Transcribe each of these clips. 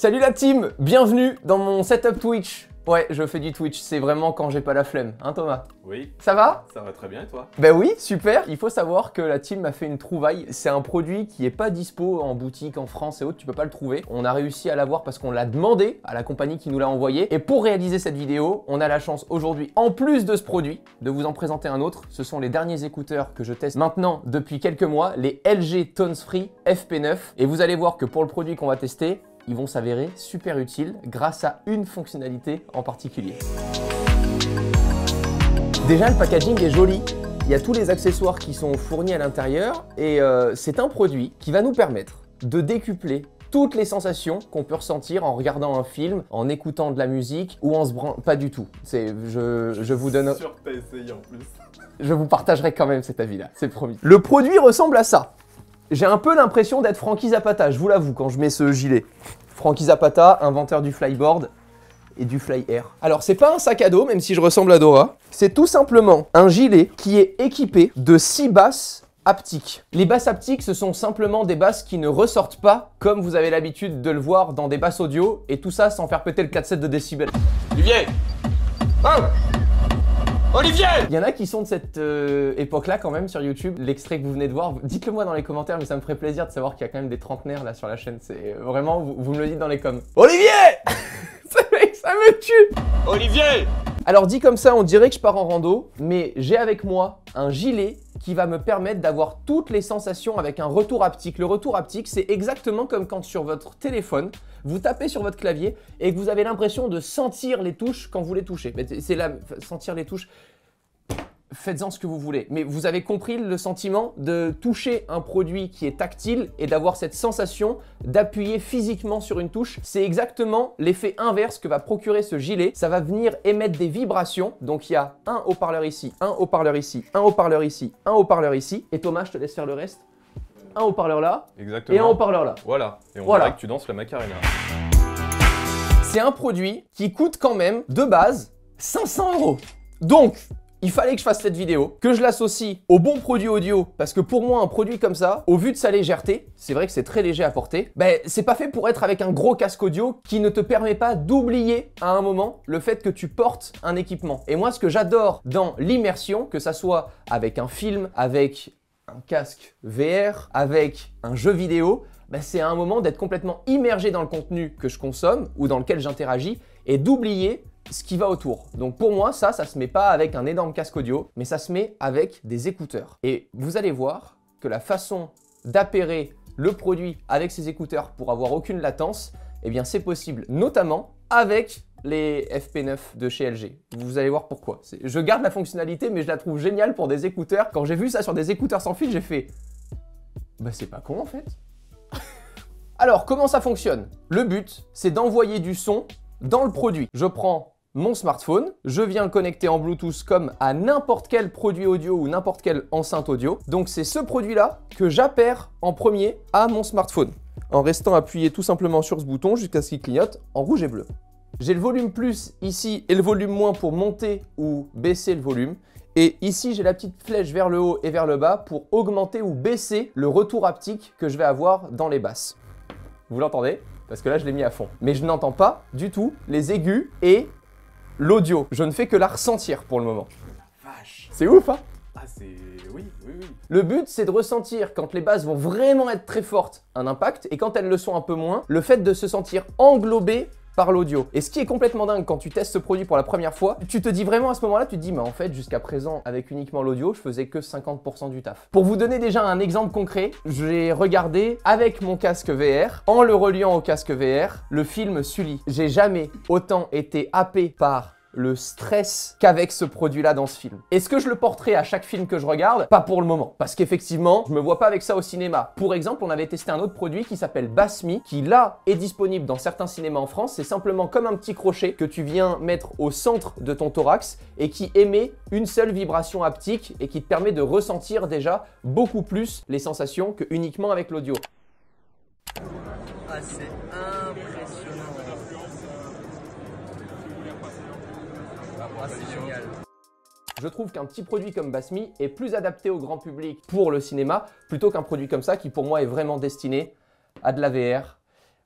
Salut la team, bienvenue dans mon setup Twitch. Ouais, je fais du Twitch, c'est vraiment quand j'ai pas la flemme, hein Thomas? Oui. Ça va? Ça va très bien et toi? Ben oui, super. Il faut savoir que la team m'a fait une trouvaille. C'est un produit qui est pas dispo en boutique en France et autres, tu peux pas le trouver. On a réussi à l'avoir parce qu'on l'a demandé à la compagnie qui nous l'a envoyé. Et pour réaliser cette vidéo, on a la chance aujourd'hui, en plus de ce produit, de vous en présenter un autre. Ce sont les derniers écouteurs que je teste maintenant depuis quelques mois, les LG Tones Free FP9. Et vous allez voir que pour le produit qu'on va tester, ils vont s'avérer super utiles grâce à une fonctionnalité en particulier. Déjà, le packaging est joli. Il y a tous les accessoires qui sont fournis à l'intérieur et c'est un produit qui va nous permettre de décupler toutes les sensations qu'on peut ressentir en regardant un film, en écoutant de la musique ou en se branlant. Pas du tout. Je vous donne... Sûr que t'as essayé en plus. Je vous partagerai quand même cet avis-là, c'est promis. Le produit ressemble à ça. J'ai un peu l'impression d'être Franky Zapata, je vous l'avoue, quand je mets ce gilet. Franky Zapata, inventeur du flyboard et du fly air. Alors, c'est pas un sac à dos, même si je ressemble à Dora. C'est tout simplement un gilet qui est équipé de 6 basses haptiques. Les basses haptiques, ce sont simplement des basses qui ne ressortent pas, comme vous avez l'habitude de le voir dans des basses audio, et tout ça sans faire péter le 4-7 de décibels. Olivier! Oh Olivier! Il y en a qui sont de cette époque-là quand même sur YouTube. L'extrait que vous venez de voir, dites-le moi dans les commentaires, mais ça me ferait plaisir de savoir qu'il y a quand même des trentenaires là sur la chaîne. C'est vraiment, vous me le dites dans les coms. Olivier! Ça me tue! Olivier! Alors dit comme ça, on dirait que je pars en rando, mais j'ai avec moi un gilet qui va me permettre d'avoir toutes les sensations avec un retour haptique. Le retour haptique, c'est exactement comme quand sur votre téléphone, vous tapez sur votre clavier et que vous avez l'impression de sentir les touches quand vous les touchez. C'est là, sentir les touches, faites-en ce que vous voulez. Mais vous avez compris le sentiment de toucher un produit qui est tactile et d'avoir cette sensation d'appuyer physiquement sur une touche. C'est exactement l'effet inverse que va procurer ce gilet. Ça va venir émettre des vibrations. Donc il y a un haut-parleur ici, un haut-parleur ici, un haut-parleur ici, un haut-parleur ici. Et Thomas, je te laisse faire le reste. Un haut-parleur là. Exactement. Et un haut-parleur là. Voilà. Et on Voilà. dirait que tu danses la Macarena. C'est un produit qui coûte quand même, de base, 500 €. Donc, il fallait que je fasse cette vidéo, que je l'associe au bon produit audio, parce que pour moi, un produit comme ça, au vu de sa légèreté, c'est vrai que c'est très léger à porter, ben, c'est pas fait pour être avec un gros casque audio qui ne te permet pas d'oublier à un moment le fait que tu portes un équipement. Et moi, ce que j'adore dans l'immersion, que ça soit avec un film, avec un casque VR, avec un jeu vidéo, ben, c'est à un moment d'être complètement immergé dans le contenu que je consomme ou dans lequel j'interagis et d'oublier ce qui va autour. Donc pour moi, ça se met pas avec un énorme casque audio, mais ça se met avec des écouteurs. Et vous allez voir que la façon d'appairer le produit avec ces écouteurs pour avoir aucune latence, eh bien c'est possible, notamment avec les FP9 de chez LG. Vous allez voir pourquoi. Je garde la fonctionnalité, mais je la trouve géniale pour des écouteurs. Quand j'ai vu ça sur des écouteurs sans fil, j'ai fait « Bah c'est pas con en fait ». Alors, comment ça fonctionne? Le but, c'est d'envoyer du son dans le produit. Je prends mon smartphone, je viens le connecter en Bluetooth comme à n'importe quel produit audio ou n'importe quelle enceinte audio. Donc c'est ce produit-là que j'appaire en premier à mon smartphone, en restant appuyé tout simplement sur ce bouton jusqu'à ce qu'il clignote en rouge et bleu. J'ai le volume plus ici et le volume moins pour monter ou baisser le volume. Et ici, j'ai la petite flèche vers le haut et vers le bas pour augmenter ou baisser le retour haptique que je vais avoir dans les basses. Vous l'entendez? Parce que là, je l'ai mis à fond. Mais je n'entends pas du tout les aigus et l'audio. Je ne fais que la ressentir pour le moment. Vache. C'est ouf, hein? Ah, c'est... Oui. Le but, c'est de ressentir, quand les basses vont vraiment être très fortes, un impact, et quand elles le sont un peu moins, le fait de se sentir englobé par l'audio. Et ce qui est complètement dingue quand tu testes ce produit pour la première fois, tu te dis vraiment à ce moment-là, tu te dis, mais en fait, jusqu'à présent, avec uniquement l'audio, je faisais que 50% du taf. Pour vous donner déjà un exemple concret, j'ai regardé avec mon casque VR, en le reliant au casque VR, le film Sully. J'ai jamais autant été happé par le stress qu'avec ce produit-là dans ce film. Est-ce que je le porterai à chaque film que je regarde? Pas pour le moment, parce qu'effectivement, je me vois pas avec ça au cinéma. Pour exemple, on avait testé un autre produit qui s'appelle Bassmi, qui là est disponible dans certains cinémas en France. C'est simplement comme un petit crochet que tu viens mettre au centre de ton thorax et qui émet une seule vibration haptique et qui te permet de ressentir déjà beaucoup plus les sensations que uniquement avec l'audio. Ah, c'est impressionnant. Ah, c'est génial. Je trouve qu'un petit produit comme Bassmi est plus adapté au grand public pour le cinéma plutôt qu'un produit comme ça qui pour moi est vraiment destiné à de la VR,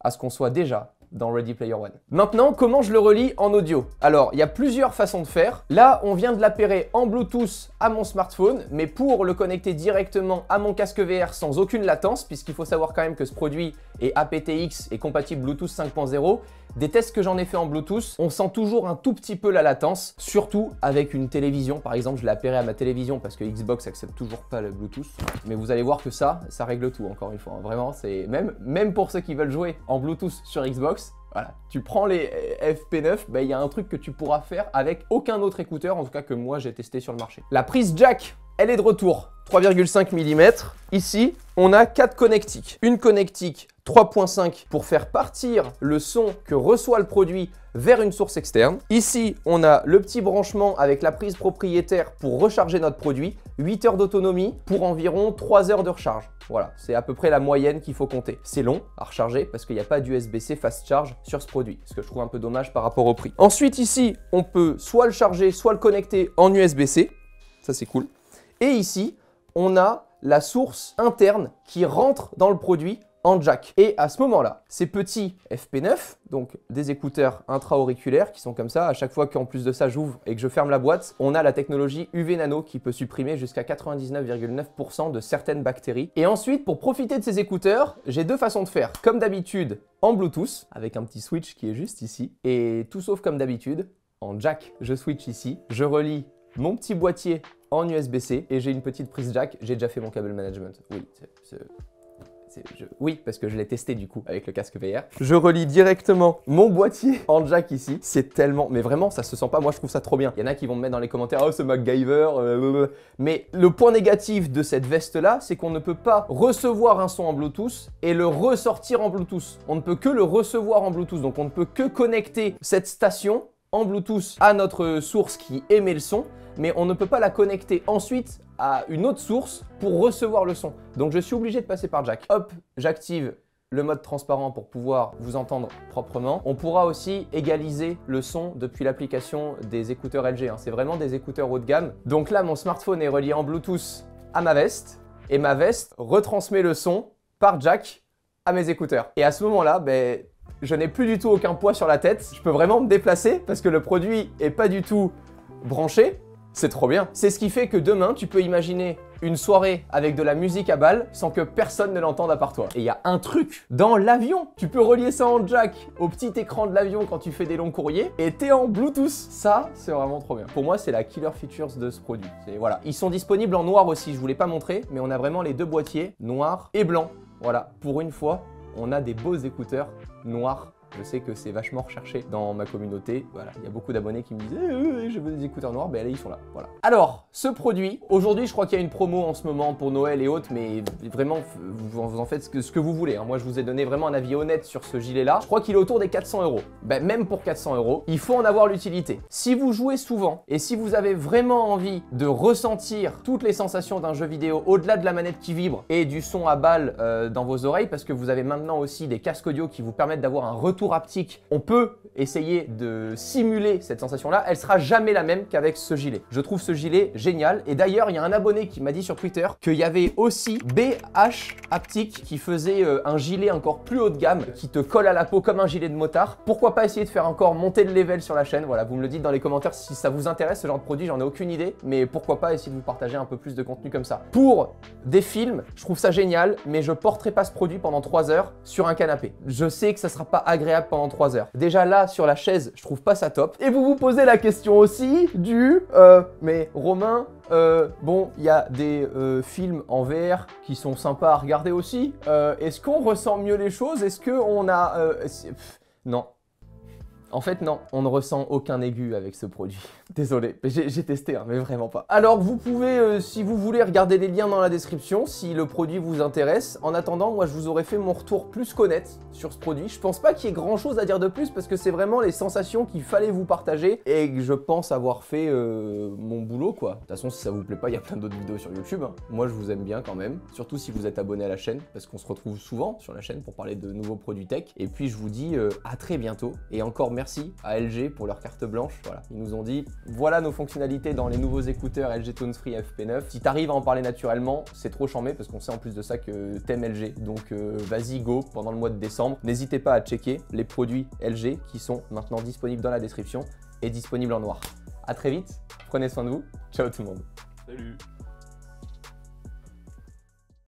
à ce qu'on soit déjà dans Ready Player One. Maintenant, comment je le relie en audio? Alors, il y a plusieurs façons de faire. Là, on vient de l'appairer en Bluetooth à mon smartphone, mais pour le connecter directement à mon casque VR sans aucune latence, puisqu'il faut savoir quand même que ce produit est aptX et compatible Bluetooth 5.0, des tests que j'en ai fait en Bluetooth, on sent toujours un tout petit peu la latence, surtout avec une télévision. Par exemple, je l'ai appairé à ma télévision parce que Xbox accepte toujours pas le Bluetooth. Mais vous allez voir que ça règle tout, encore une fois. Vraiment, c'est même pour ceux qui veulent jouer en Bluetooth sur Xbox, voilà, tu prends les FP9, il y a un truc que tu pourras faire avec aucun autre écouteur, en tout cas que moi j'ai testé sur le marché. La prise jack, elle est de retour, 3,5 mm. Ici, on a 4 connectiques. Une connectique 3.5 pour faire partir le son que reçoit le produit vers une source externe. Ici, on a le petit branchement avec la prise propriétaire pour recharger notre produit. 8 heures d'autonomie pour environ 3 heures de recharge. Voilà, c'est à peu près la moyenne qu'il faut compter. C'est long à recharger parce qu'il n'y a pas d'USB-C fast charge sur ce produit, ce que je trouve un peu dommage par rapport au prix. Ensuite, ici, on peut soit le charger, soit le connecter en USB-C. Ça, c'est cool. Et ici, on a la source interne qui rentre dans le produit en jack. Et à ce moment-là, ces petits FP9, donc des écouteurs intra-auriculaires qui sont comme ça, à chaque fois qu'en plus de ça j'ouvre et que je ferme la boîte, on a la technologie UV Nano qui peut supprimer jusqu'à 99,9% de certaines bactéries. Et ensuite, pour profiter de ces écouteurs, j'ai deux façons de faire. Comme d'habitude, en Bluetooth, avec un petit switch qui est juste ici, et tout sauf comme d'habitude, en jack, je switch ici, je relie mon petit boîtier en USB-C et j'ai une petite prise jack. J'ai déjà fait mon câble management. Oui, oui, parce que je l'ai testé du coup avec le casque VR. Je relie directement mon boîtier en jack ici. C'est tellement... Mais vraiment, ça se sent pas. Moi, je trouve ça trop bien. Il y en a qui vont me mettre dans les commentaires « Oh, c'est MacGyver. » Mais le point négatif de cette veste-là, c'est qu'on ne peut pas recevoir un son en Bluetooth et le ressortir en Bluetooth. On ne peut que le recevoir en Bluetooth. Donc, on ne peut que connecter cette station en Bluetooth à notre source qui émet le son, mais on ne peut pas la connecter ensuite à une autre source pour recevoir le son. Donc je suis obligé de passer par jack. Hop, j'active le mode transparent pour pouvoir vous entendre proprement. On pourra aussi égaliser le son depuis l'application des écouteurs LG. C'est vraiment des écouteurs haut de gamme. Donc là, mon smartphone est relié en Bluetooth à ma veste et ma veste retransmet le son par jack à mes écouteurs. Et à ce moment-là, je n'ai plus du tout aucun poids sur la tête. Je peux vraiment me déplacer parce que le produit est pas du tout branché. C'est trop bien. C'est ce qui fait que demain, tu peux imaginer une soirée avec de la musique à balle sans que personne ne l'entende à part toi. Et il y a un truc dans l'avion. Tu peux relier ça en jack au petit écran de l'avion quand tu fais des longs courriers et t'es en Bluetooth. Ça, c'est vraiment trop bien. Pour moi, c'est la killer features de ce produit. Voilà. Ils sont disponibles en noir aussi. Je vous l'ai pas montré, mais on a vraiment les deux boîtiers, noir et blanc. Voilà. Pour une fois, on a des beaux écouteurs noirs. Je sais que c'est vachement recherché dans ma communauté. Voilà, il y a beaucoup d'abonnés qui me disent je veux des écouteurs noirs. Là, ils sont là. Voilà. Alors, ce produit, aujourd'hui, je crois qu'il y a une promo en ce moment pour Noël et autres, mais vraiment, vous en faites ce que vous voulez. Moi, je vous ai donné vraiment un avis honnête sur ce gilet-là. Je crois qu'il est autour des 400 €. Même pour 400 €, il faut en avoir l'utilité. Si vous jouez souvent et si vous avez vraiment envie de ressentir toutes les sensations d'un jeu vidéo au-delà de la manette qui vibre et du son à balle dans vos oreilles, parce que vous avez maintenant aussi des casques audio qui vous permettent d'avoir un retour haptique, on peut essayer de simuler cette sensation-là. Elle sera jamais la même qu'avec ce gilet. Je trouve ce gilet génial. Et d'ailleurs, il y a un abonné qui m'a dit sur Twitter qu'il y avait aussi BH Haptic qui faisait un gilet encore plus haut de gamme, qui te colle à la peau comme un gilet de motard. Pourquoi pas essayer de faire encore monter le level sur la chaîne? Voilà, vous me le dites dans les commentaires si ça vous intéresse, ce genre de produit, j'en ai aucune idée. Mais pourquoi pas essayer de vous partager un peu plus de contenu comme ça. Pour des films, je trouve ça génial, mais je porterai pas ce produit pendant 3 heures sur un canapé. Je sais que ça sera pas agréable pendant 3 heures. Déjà là, sur la chaise, je trouve pas ça top. Et vous vous posez la question aussi du mais Romain, bon, il y a des films en VR qui sont sympas à regarder aussi. Est-ce qu'on ressent mieux les choses? Est-ce qu'on a... non. En fait, non, on ne ressent aucun aigu avec ce produit. Désolé, j'ai testé, mais vraiment pas. Alors, vous pouvez, si vous voulez, regarder les liens dans la description si le produit vous intéresse. En attendant, moi, je vous aurais fait mon retour plus qu'honnête sur ce produit. Je pense pas qu'il y ait grand-chose à dire de plus parce que c'est vraiment les sensations qu'il fallait vous partager et que je pense avoir fait mon boulot, quoi. De toute façon, si ça vous plaît pas, il y a plein d'autres vidéos sur YouTube. Moi, je vous aime bien quand même, surtout si vous êtes abonné à la chaîne parce qu'on se retrouve souvent sur la chaîne pour parler de nouveaux produits tech. Et puis, je vous dis à très bientôt et encore merci à LG pour leur carte blanche. Voilà, ils nous ont dit Voilà nos fonctionnalités dans les nouveaux écouteurs LG Tones Free FP9. Si t'arrives à en parler naturellement, c'est trop charmé parce qu'on sait en plus de ça que t'aimes LG. Donc vas-y, go pendant le mois de décembre. N'hésitez pas à checker les produits LG qui sont maintenant disponibles dans la description et disponibles en noir. A très vite, prenez soin de vous, ciao tout le monde. Salut.